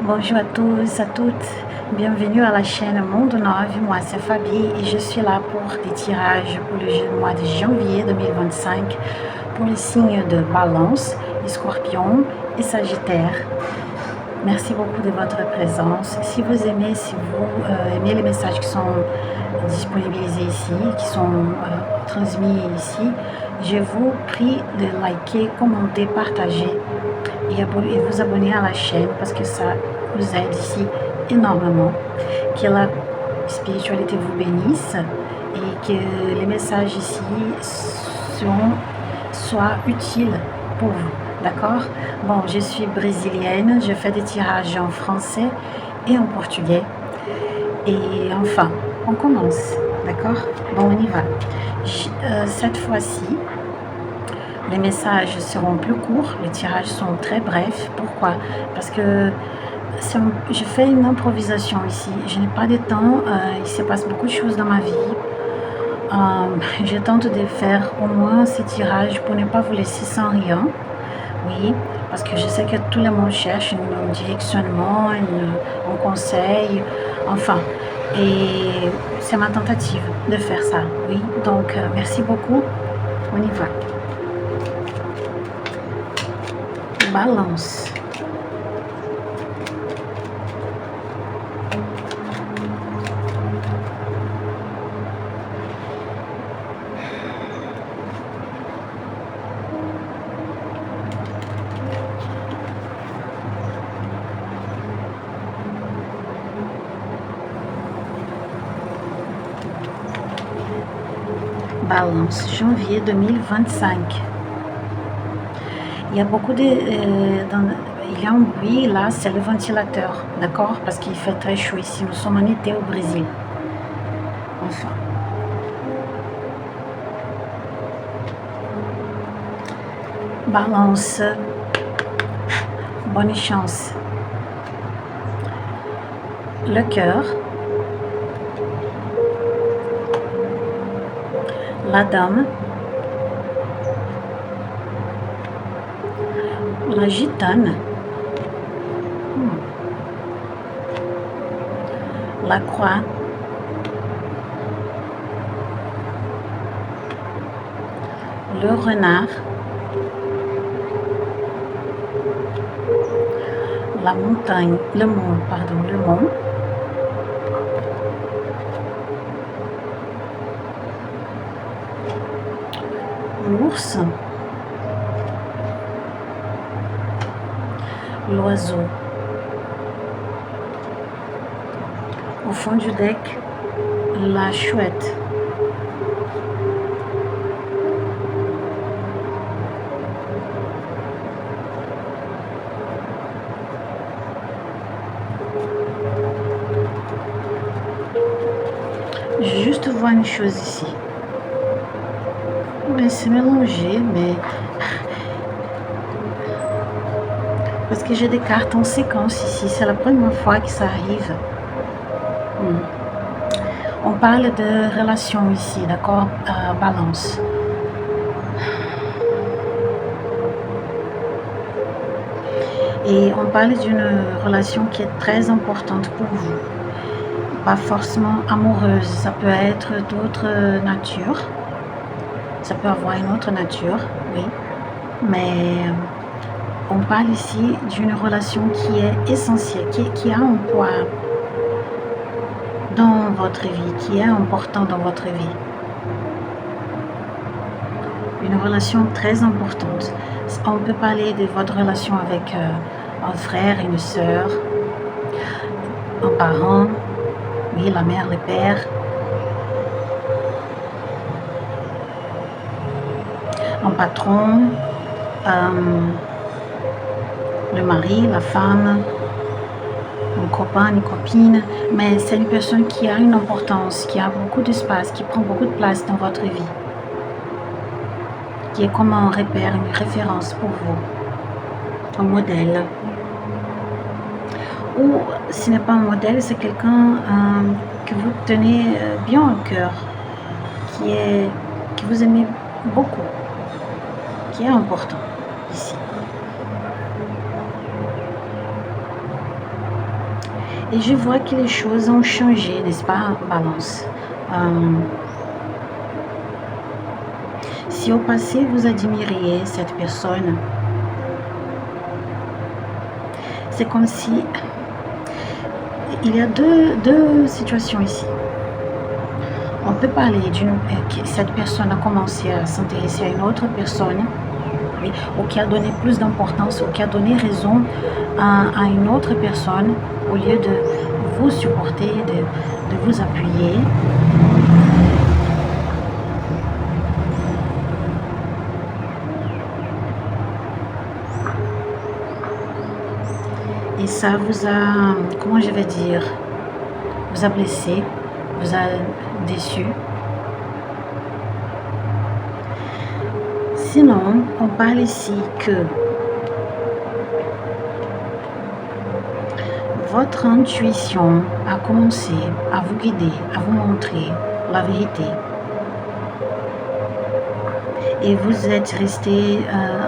Bonjour à tous, à toutes. Bienvenue à la chaîne Monde 9. Moi, c'est Fabi et je suis là pour des tirages pour le mois de janvier 2025 pour les signes de Balance, Scorpion et Sagittaire. Merci beaucoup de votre présence. Si vous aimez, aimez les messages qui sont disponibilisés ici, qui sont transmis ici, je vous prie de liker, commenter, partager et vous abonner à la chaîne parce que ça vous aide ici énormément. Que la spiritualité vous bénisse et que les messages ici soient utiles pour vous. D'accord? Bon, je suis brésilienne, je fais des tirages en français et en portugais. Et enfin, on commence. D'accord? Bon, on y va. Cette fois-ci, les messages seront plus courts, les tirages sont très brefs. Pourquoi? Parce que je fais une improvisation ici. Je n'ai pas de temps, il se passe beaucoup de choses dans ma vie. Je tente de faire au moins ces tirages pour ne pas vous laisser sans rien. Oui, parce que je sais que tout le monde cherche un directionnement, un conseil, enfin. Et c'est ma tentative de faire ça. Oui, donc merci beaucoup. On y va. Balance. Balance, janvier 2025. Il y a beaucoup de... il y a un bruit là, c'est le ventilateur, d'accord? Parce qu'il fait très chaud ici, nous sommes en été au Brésil. Enfin. Balance. Bonne chance. Le cœur. La dame. La gitane. La croix. Le renard. La montagne, le mont, pardon, le mont. L'ours. L'oiseau. Au fond du deck, la chouette. Je juste vois une chose ici. Mais c'est mélangé, mais... Parce que j'ai des cartes en séquence ici. C'est la première fois que ça arrive. On parle de relation ici, d'accord? Balance. Et on parle d'une relation qui est très importante pour vous. Pas forcément amoureuse, ça peut être d'autres natures. Ça peut avoir une autre nature, oui. Mais on parle ici d'une relation qui est essentielle, qui a un poids dans votre vie, qui est important dans votre vie. Une relation très importante. On peut parler de votre relation avec un frère, une sœur, un parent, oui, la mère, le père. Un patron, le mari, la femme, un copain, une copine, mais c'est une personne qui a une importance, qui a beaucoup d'espace, qui prend beaucoup de place dans votre vie, qui est comme un repère, une référence pour vous, un modèle. Ou ce n'est pas un modèle, c'est quelqu'un que vous tenez bien au cœur, qui vous aimez beaucoup, qui est important ici. Et je vois que les choses ont changé, n'est-ce pas, Balance? Euh, si au passé vous admiriez cette personne, c'est comme si il y a deux situations ici. On peut parler que cette personne a commencé à s'intéresser à une autre personne, oui, ou qui a donné plus d'importance, ou qui a donné raison à une autre personne au lieu de vous supporter, de vous appuyer. Et ça vous a, comment je vais dire, vous a blessé, vous a déçu. Sinon, on parle ici que votre intuition a commencé à vous guider, à vous montrer la vérité. Et vous êtes resté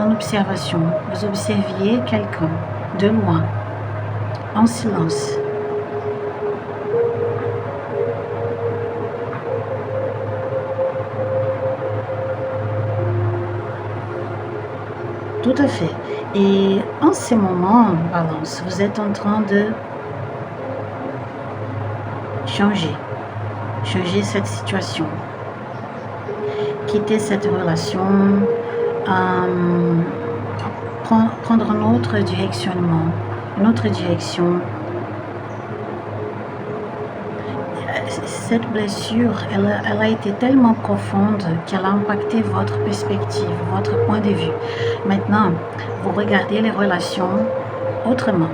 en observation. Vous observiez quelqu'un de loin, en silence. Tout à fait. Et en ce moment, Balance, vous êtes en train de changer cette situation, quitter cette relation, prendre un autre directionnement, une autre direction. Cette blessure, elle a été tellement profonde qu'elle a impacté votre perspective, votre point de vue. Maintenant, vous regardez les relations autrement.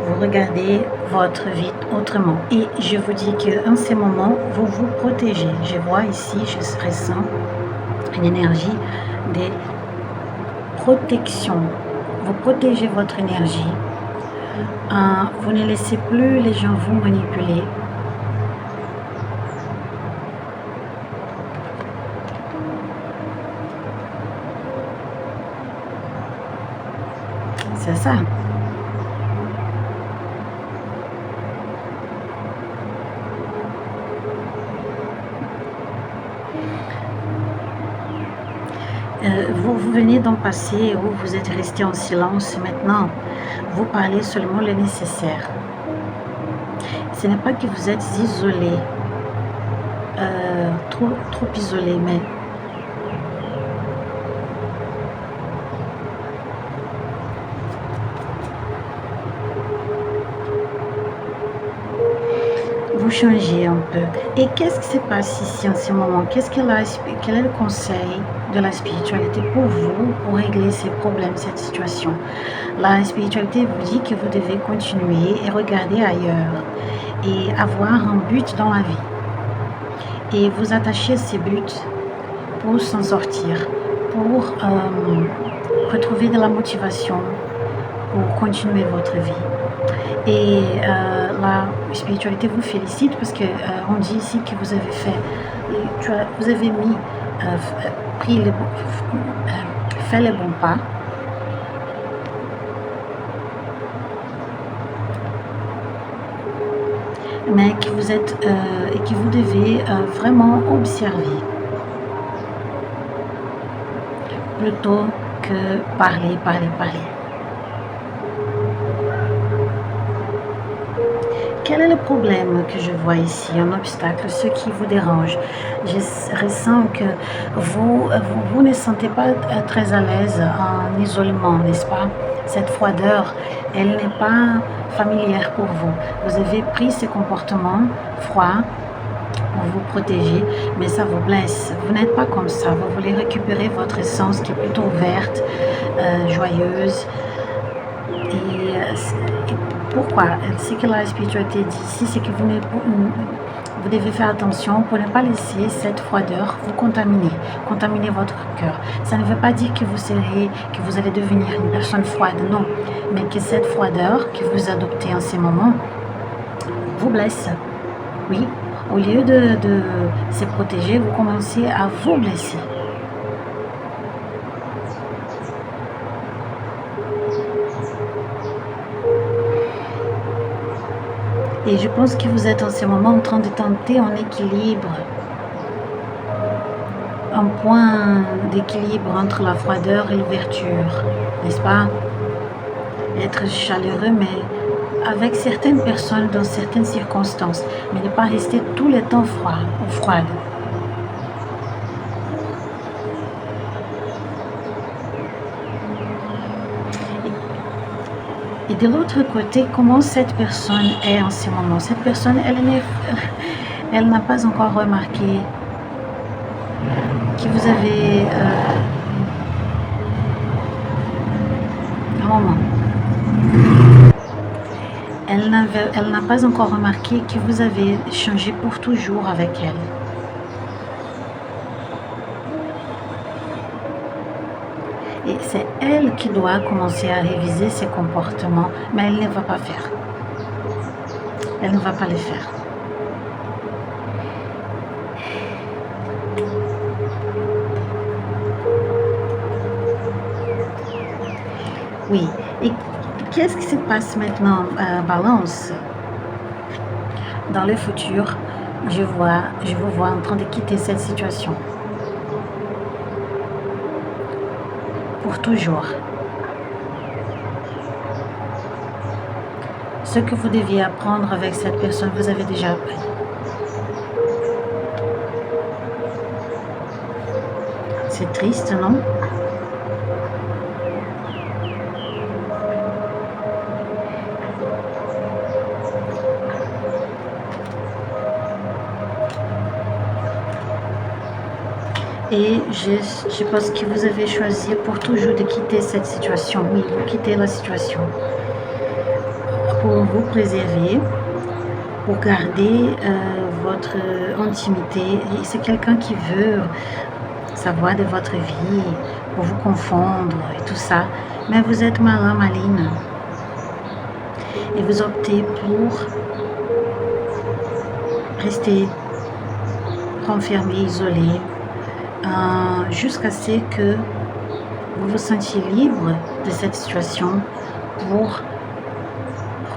Vous regardez votre vie autrement. Et je vous dis qu'en ces moments, vous vous protégez. Je vois ici, je ressens une énergie de protection. Vous protégez votre énergie. Vous ne laissez plus les gens vous manipuler. C'est ça. Vous venez d'un passé où vous êtes resté en silence. Maintenant, vous parlez seulement le nécessaire. Ce n'est pas que vous êtes isolé, trop isolé, mais vous changez un peu. Et qu'est-ce qui se passe ici en ce moment? Quel est le conseil de la spiritualité pour vous, pour régler ces problèmes, cette situation? La spiritualité vous dit que vous devez continuer et regarder ailleurs et avoir un but dans la vie. Et vous attacher à ces buts pour s'en sortir, pour retrouver de la motivation, pour continuer votre vie. Et la spiritualité vous félicite parce que on dit ici que vous avez vous avez fait les bons pas. Mais que vous êtes et que vous devez vraiment observer plutôt que parler. Quel est le problème que je vois ici, un obstacle, ce qui vous dérange? Je ressens que vous ne sentez pas très à l'aise en isolement, n'est-ce pas? Cette froideur, elle n'est pas familière pour vous. Vous avez pris ce comportement froid pour vous protéger, mais ça vous blesse. Vous n'êtes pas comme ça. Vous voulez récupérer votre essence qui est plutôt verte, joyeuse. Et pourquoi? Ce que la spiritualité dit ici, c'est que vous devez faire attention pour ne pas laisser cette froideur vous contaminer votre cœur. Ça ne veut pas dire que vous allez devenir une personne froide, non. Mais que cette froideur que vous adoptez en ces moments vous blesse. Oui, au lieu de se protéger, vous commencez à vous blesser. Et je pense que vous êtes en ce moment en train de tenter un équilibre, un point d'équilibre entre la froideur et l'ouverture, n'est-ce pas? Être chaleureux, mais avec certaines personnes dans certaines circonstances, mais ne pas rester tout le temps froid ou froide. Et de l'autre côté, comment cette personne est en ce moment? Cette personne, elle n'a pas encore remarqué que vous avez un moment. Elle n'a pas encore remarqué que vous avez changé pour toujours avec elle. Et c'est elle qui doit commencer à réviser ses comportements, mais elle ne va pas faire. Elle ne va pas les faire. Oui. Et qu'est-ce qui se passe maintenant, Balance? Dans le futur, je vous vois en train de quitter cette situation. Pour toujours. Ce que vous deviez apprendre avec cette personne, vous avez déjà appris. C'est triste, non? Et je pense que vous avez choisi pour toujours de quitter cette situation. Oui, vous quittez la situation. Pour vous préserver, pour garder votre intimité. Et c'est quelqu'un qui veut savoir de votre vie, pour vous confondre et tout ça. Mais vous êtes malin, maline. Et vous optez pour rester renfermé, isolé, jusqu'à ce que vous vous sentiez libre de cette situation pour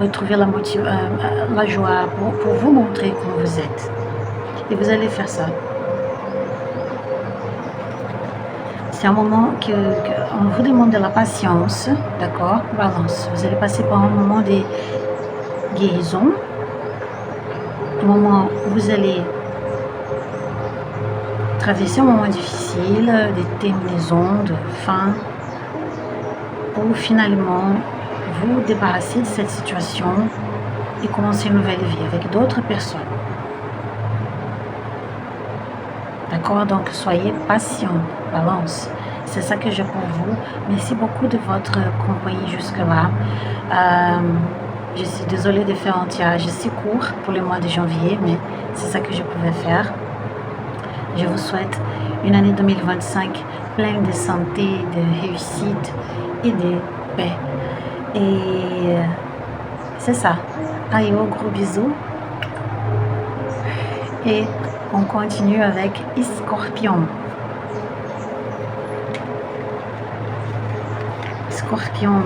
retrouver la joie, pour vous montrer comment vous êtes. Et vous allez faire ça. C'est un moment qu'on vous demande de la patience, d'accord? Balance. Vous allez passer par un moment de guérison, un moment où vous allez traverser un moment difficile, de terminaison, de fin, pour finalement vous débarrasser de cette situation et commencer une nouvelle vie avec d'autres personnes. D'accord? Donc, soyez patient, Balance. C'est ça que j'ai pour vous. Merci beaucoup de votre compagnie jusque-là. Je suis désolée de faire un tirage si court pour le mois de janvier, mais c'est ça que je pouvais faire. Je vous souhaite une année 2025 pleine de santé, de réussite et de paix. Et c'est ça. Allez, gros bisous. Et on continue avec Scorpion. Scorpion.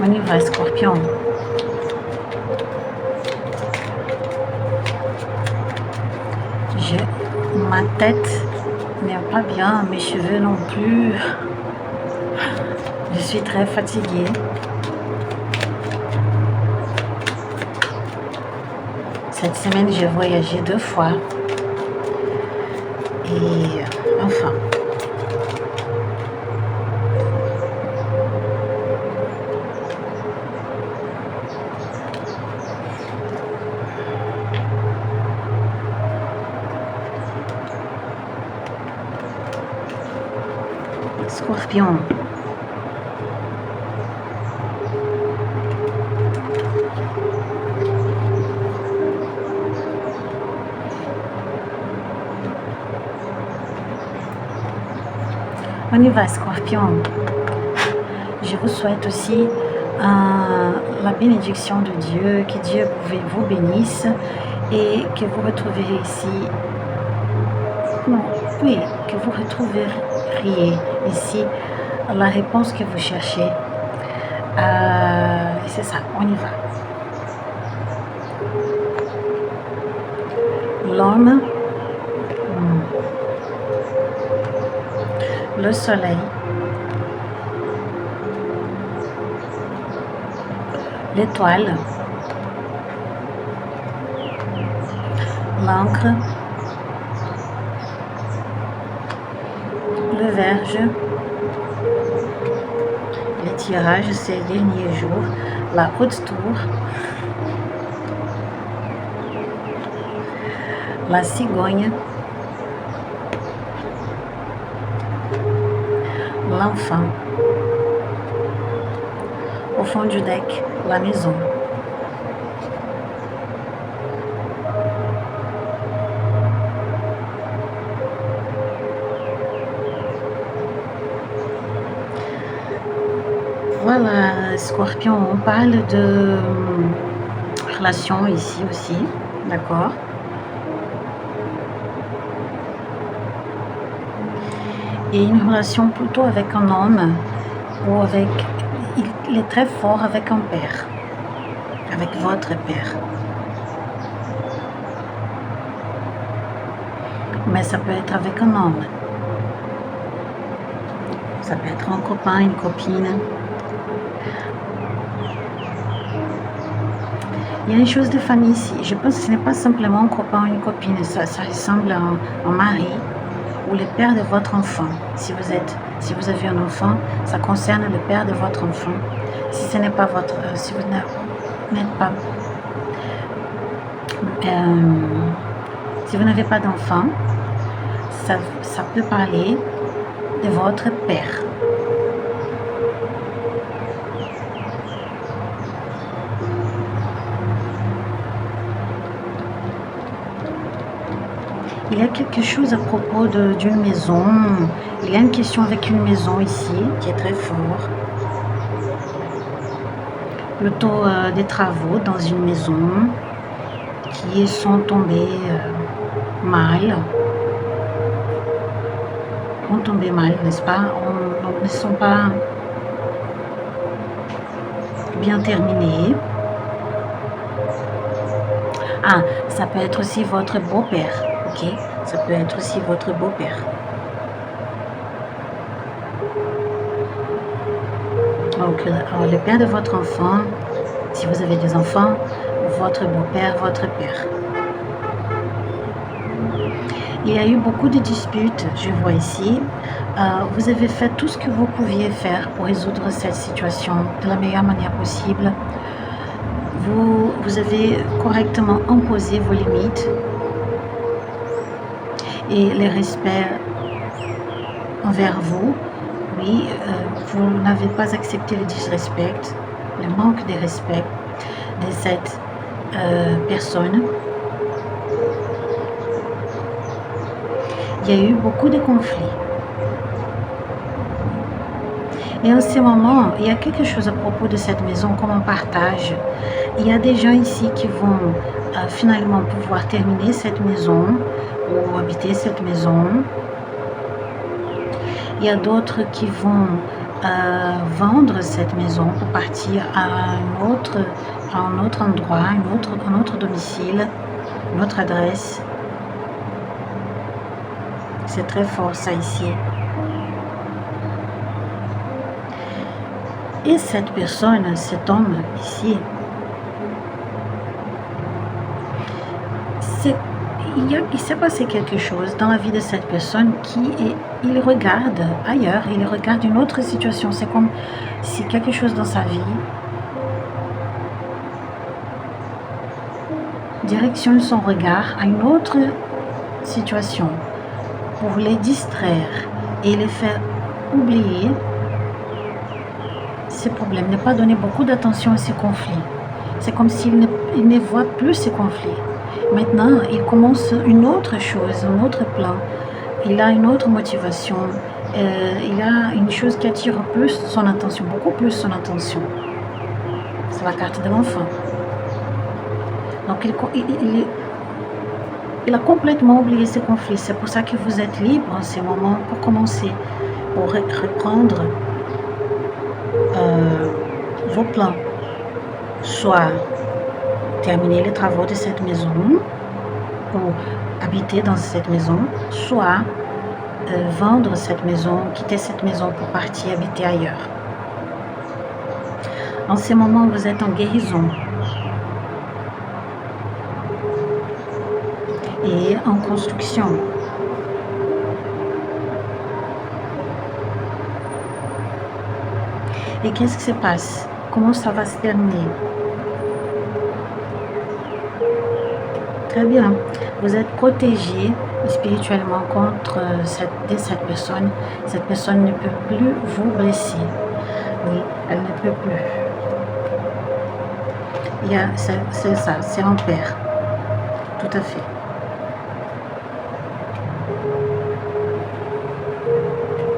On y va, Scorpion. Ma tête n'est pas bien, mes cheveux non plus. Je suis très fatiguée. Cette semaine, j'ai voyagé 2 fois. Et enfin. Scorpion. On y va, Scorpion. Je vous souhaite aussi la bénédiction de Dieu, que Dieu vous bénisse et que vous retrouverez ici, que vous retrouveriez ici la réponse que vous cherchez. Et c'est ça, on y va. L'homme, le soleil, l'étoile, l'encre, le verge, les tirages ces derniers jours, la haute tour, la cigogne, l'enfant, au fond du deck, la maison. Voilà, Scorpion, on parle de relation ici aussi, d'accord? Et une relation plutôt avec un homme ou avec... Il est très fort avec un père, avec votre père. Mais ça peut être avec un homme. Ça peut être un copain, une copine. Il y a une chose de famille ici. Je pense que ce n'est pas simplement un copain ou une copine. Ça ressemble à un mari ou le père de votre enfant. Si vous avez un enfant, ça concerne le père de votre enfant. Si ce n'est pas votre... si vous n'êtes pas... si vous n'avez pas d'enfant, ça peut parler de votre père. Il y a quelque chose à propos d'une maison. Il y a une question avec une maison ici qui est très fort. Plutôt des travaux dans une maison qui sont tombés mal. Ont tombé mal, n'est-ce pas? Ne sont pas bien terminés. Ah, ça peut être aussi votre beau-père. Ok, ça peut être aussi votre beau-père. Donc, le père de votre enfant, si vous avez des enfants, votre beau-père, votre père. Il y a eu beaucoup de disputes, je vois ici. Vous avez fait tout ce que vous pouviez faire pour résoudre cette situation de la meilleure manière possible. Vous avez correctement imposé vos limites et les respects envers vous. Oui, vous n'avez pas accepté le disrespect, le manque de respect de cette personne. Il y a eu beaucoup de conflits. Et en ce moment, il y a quelque chose à propos de cette maison comme on partage. Il y a des gens ici qui vont finalement pouvoir terminer cette maison ou habiter cette maison. Il y a d'autres qui vont vendre cette maison pour partir à un autre endroit, un autre domicile, une autre adresse. C'est très fort ça ici. Et cette personne, cet homme ici, il s'est passé quelque chose dans la vie de cette personne il regarde ailleurs, il regarde une autre situation. C'est comme si quelque chose dans sa vie directionne son regard à une autre situation pour les distraire et les faire oublier ces problèmes, ne pas donner beaucoup d'attention à ces conflits. C'est comme s'il ne voit plus ces conflits. Maintenant, il commence une autre chose, un autre plan. Il a une autre motivation. Il a une chose qui attire plus son attention, beaucoup plus son attention. C'est la carte de l'enfant. Donc, il a complètement oublié ces conflits. C'est pour ça que vous êtes libre en ce moment pour commencer, pour reprendre vos plans, soit terminer les travaux de cette maison ou habiter dans cette maison, soit vendre cette maison, quitter cette maison pour partir habiter ailleurs. En ce moment, vous êtes en guérison et en construction. Et qu'est-ce qui se passe? Comment ça va se terminer? Très bien. Vous êtes protégé spirituellement contre cette personne. Cette personne ne peut plus vous blesser. Oui, elle ne peut plus. C'est ça, c'est en paire. Tout à fait.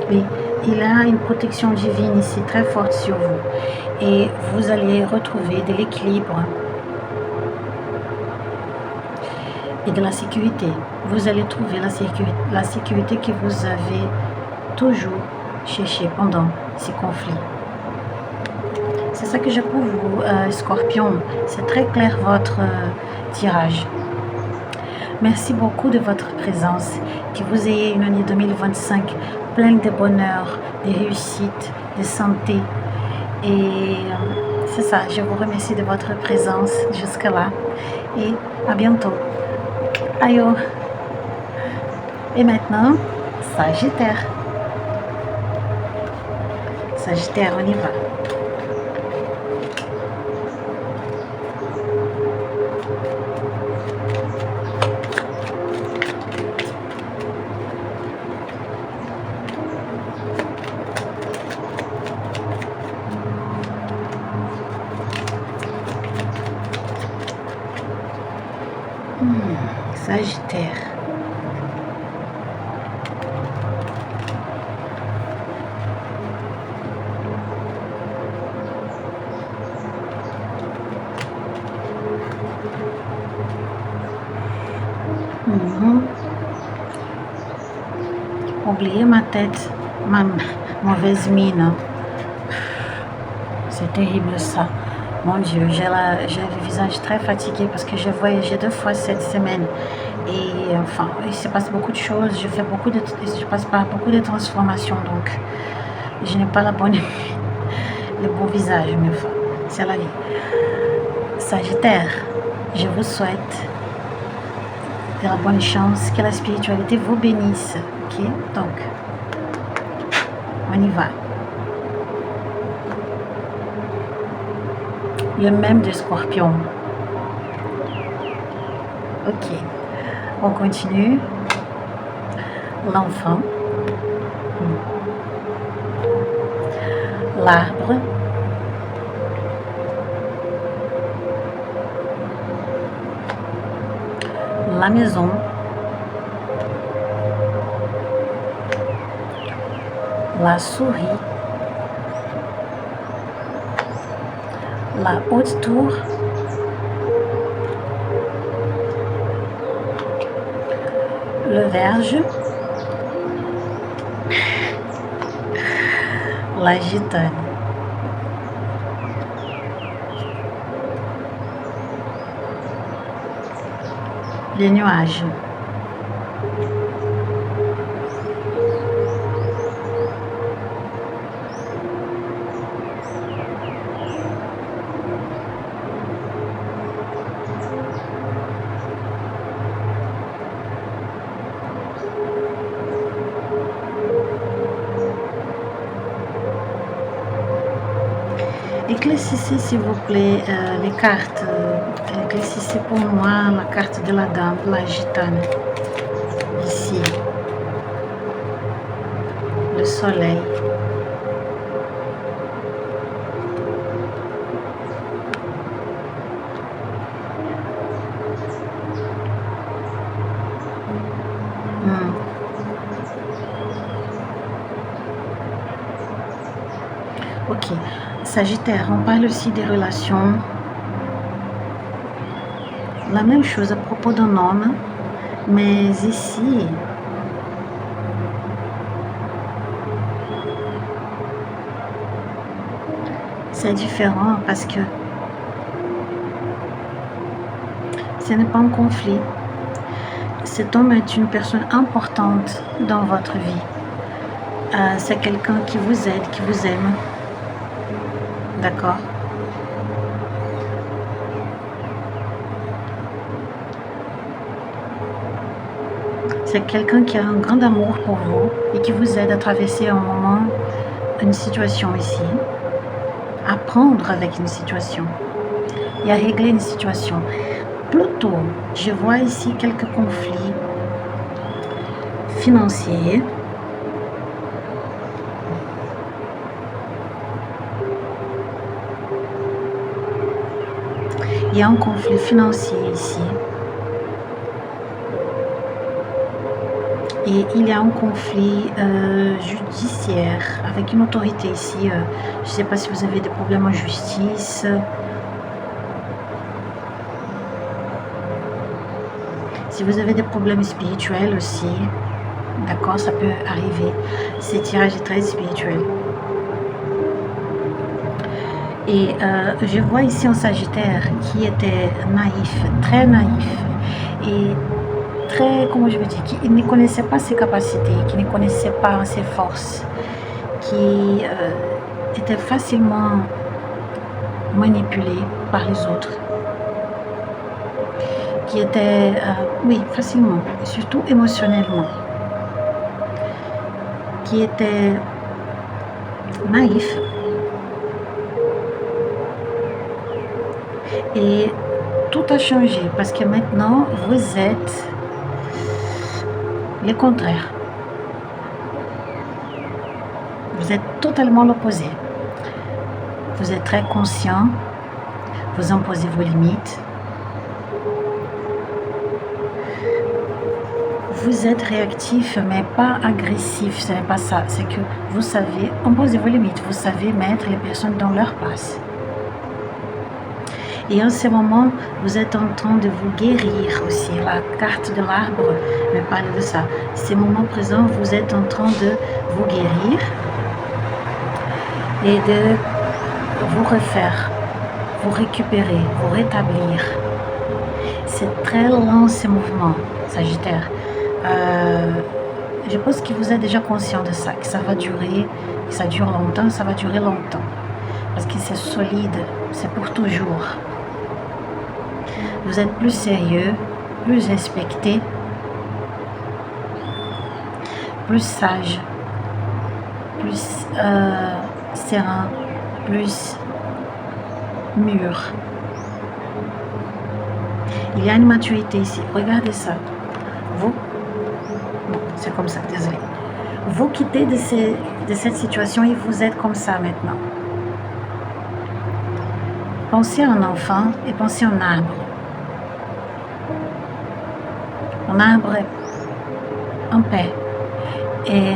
Oui, il a une protection divine ici très forte sur vous. Et vous allez retrouver de l'équilibre et de la sécurité. Vous allez trouver la sécurité que vous avez toujours cherché pendant ces conflits. C'est ça que j'ai pour vous, Scorpion. C'est très clair votre tirage. Merci beaucoup de votre présence. Que vous ayez une année 2025 pleine de bonheur, de réussite, de santé. Et c'est ça, je vous remercie de votre présence jusque là. Et à bientôt. Aïe. Et maintenant, Sagittaire. Sagittaire, on y va. Sagittaire. Oubliez ma tête, ma mauvaise mine. C'est terrible ça. Mon Dieu, j'ai le visage très fatigué parce que j'ai voyagé 2 fois cette semaine. Et enfin, il se passe beaucoup de choses. Je passe par beaucoup de transformations. Donc, je n'ai pas le bon visage. Mais enfin, c'est la vie. Sagittaire, je vous souhaite de la bonne chance. Que la spiritualité vous bénisse. Ok? Donc, on y va. Le même de Scorpion. Ok. On continue. L'enfant. L'arbre. La maison. La souris. La haute tour. Le verge. La gitane. Les nuages. Éclaircissez s'il vous plaît les cartes. Éclaircissez pour moi la carte de la dame, la gitane. Ici. Le soleil. Ok. Sagittaire, on parle aussi des relations. La même chose à propos d'un homme, mais ici, c'est différent parce que ce n'est pas un conflit. Cet homme est une personne importante dans votre vie. C'est quelqu'un qui vous aide, qui vous aime. D'accord? C'est quelqu'un qui a un grand amour pour vous et qui vous aide à traverser un moment, une situation ici, à prendre avec une situation et à régler une situation. Plutôt, je vois ici quelques conflits financiers. Il y a un conflit financier ici. Et il y a un conflit judiciaire avec une autorité ici. Je ne sais pas si vous avez des problèmes en justice. Si vous avez des problèmes spirituels aussi, d'accord, ça peut arriver. Ce tirage est très spirituel. Et je vois ici un Sagittaire qui était naïf, très naïf. Et très, comment je veux dire, qui ne connaissait pas ses capacités, qui ne connaissait pas ses forces, qui était facilement manipulé par les autres, qui était, oui, facilement, et surtout émotionnellement, qui était naïf. Et tout a changé parce que maintenant, vous êtes le contraire. Vous êtes totalement l'opposé. Vous êtes très conscient, vous imposez vos limites. Vous êtes réactif, mais pas agressif, ce n'est pas ça. C'est que vous savez imposer vos limites, vous savez mettre les personnes dans leur place. Et en ce moment, vous êtes en train de vous guérir aussi. La carte de l'arbre me parle de ça. Ces moments présents, vous êtes en train de vous guérir et de vous refaire, vous récupérer, vous rétablir. C'est très lent ces mouvements, Sagittaire. Je pense que vous êtes déjà conscient de ça, que ça va durer, que ça dure longtemps, ça va durer longtemps. Parce que c'est solide, c'est pour toujours. Vous êtes plus sérieux, plus respecté, plus sage, plus serein, plus mûr. Il y a une maturité ici. Regardez ça. Vous, bon, c'est comme ça, désolé. Vous quittez de cette situation et vous êtes comme ça maintenant. Pensez à un enfant et pensez à un arbre. Un arbre en paix et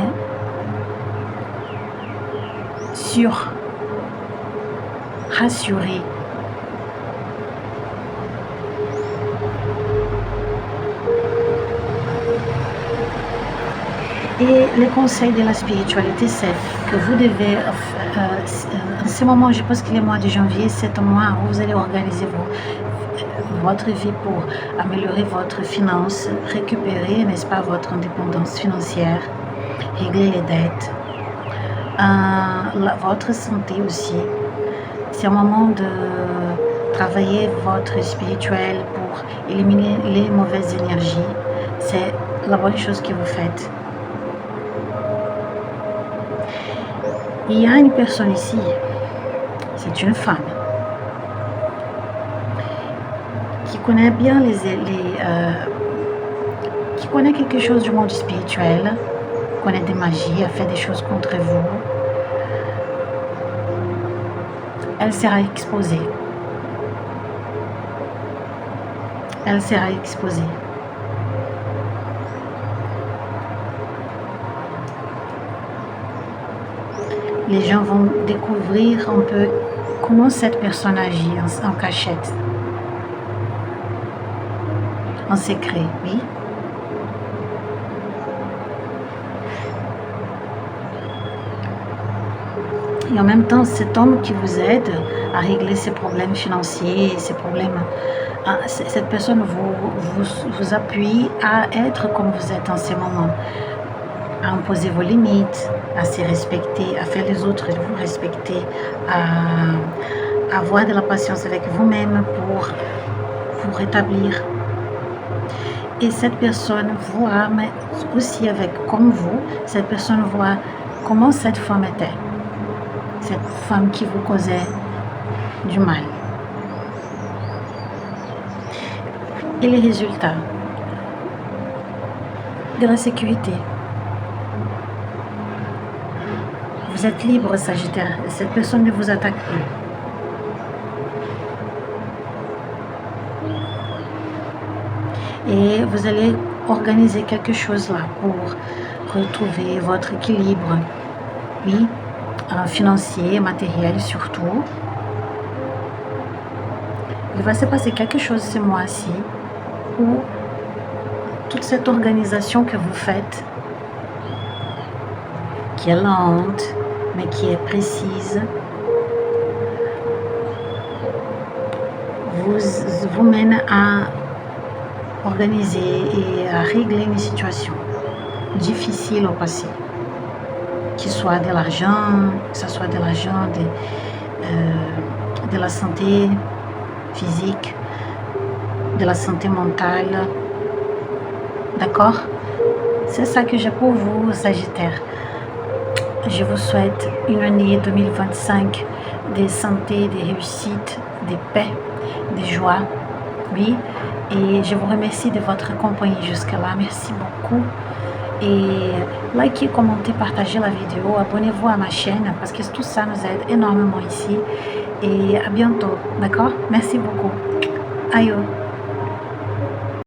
sûr, rassuré. Et le conseil de la spiritualité, c'est que vous devez, en ce moment, je pense que le mois de janvier, c'est un mois où vous allez organiser votre vie pour améliorer votre finance, récupérer, n'est-ce pas, votre indépendance financière, régler les dettes, votre santé aussi. C'est un moment de travailler votre spirituel pour éliminer les mauvaises énergies. C'est la bonne chose que vous faites. Il y a une personne ici, c'est une femme, qui connaît bien qui connaît quelque chose du monde spirituel, connaît des magies, a fait des choses contre vous. Elle sera exposée. Elle sera exposée. Les gens vont découvrir un peu comment cette personne agit en cachette, en secret, oui. Et en même temps, cet homme qui vous aide à régler ses problèmes financiers, ses problèmes, cette personne vous appuie à être comme vous êtes en ces moments, à imposer vos limites, à se respecter, à faire les autres vous respecter, à avoir de la patience avec vous-même pour vous rétablir. Et cette personne voit, mais aussi avec comme vous, cette personne voit comment cette femme était, cette femme qui vous causait du mal. Et les résultats de la sécurité. Vous êtes libre, Sagittaire. Cette personne ne vous attaque plus. Et vous allez organiser quelque chose là pour retrouver votre équilibre, oui, financier, matériel surtout. Il va se passer quelque chose ce mois-ci où toute cette organisation que vous faites, qui est lente, mais qui est précise, vous mène à organiser et à régler une situation difficile au passé, qu'il soit de l'argent, que ce soit de l'argent, de la santé physique, de la santé mentale, d'accord? C'est ça que j'ai pour vous, Sagittaire. Je vous souhaite une année 2025 de santé, de réussite, de paix, de joie, oui. Et je vous remercie de votre compagnie jusqu'à là. Merci beaucoup. Et likez, commentez, partagez la vidéo. Abonnez-vous à ma chaîne parce que tout ça nous aide énormément ici. Et à bientôt. D'accord? Merci beaucoup. Aïe.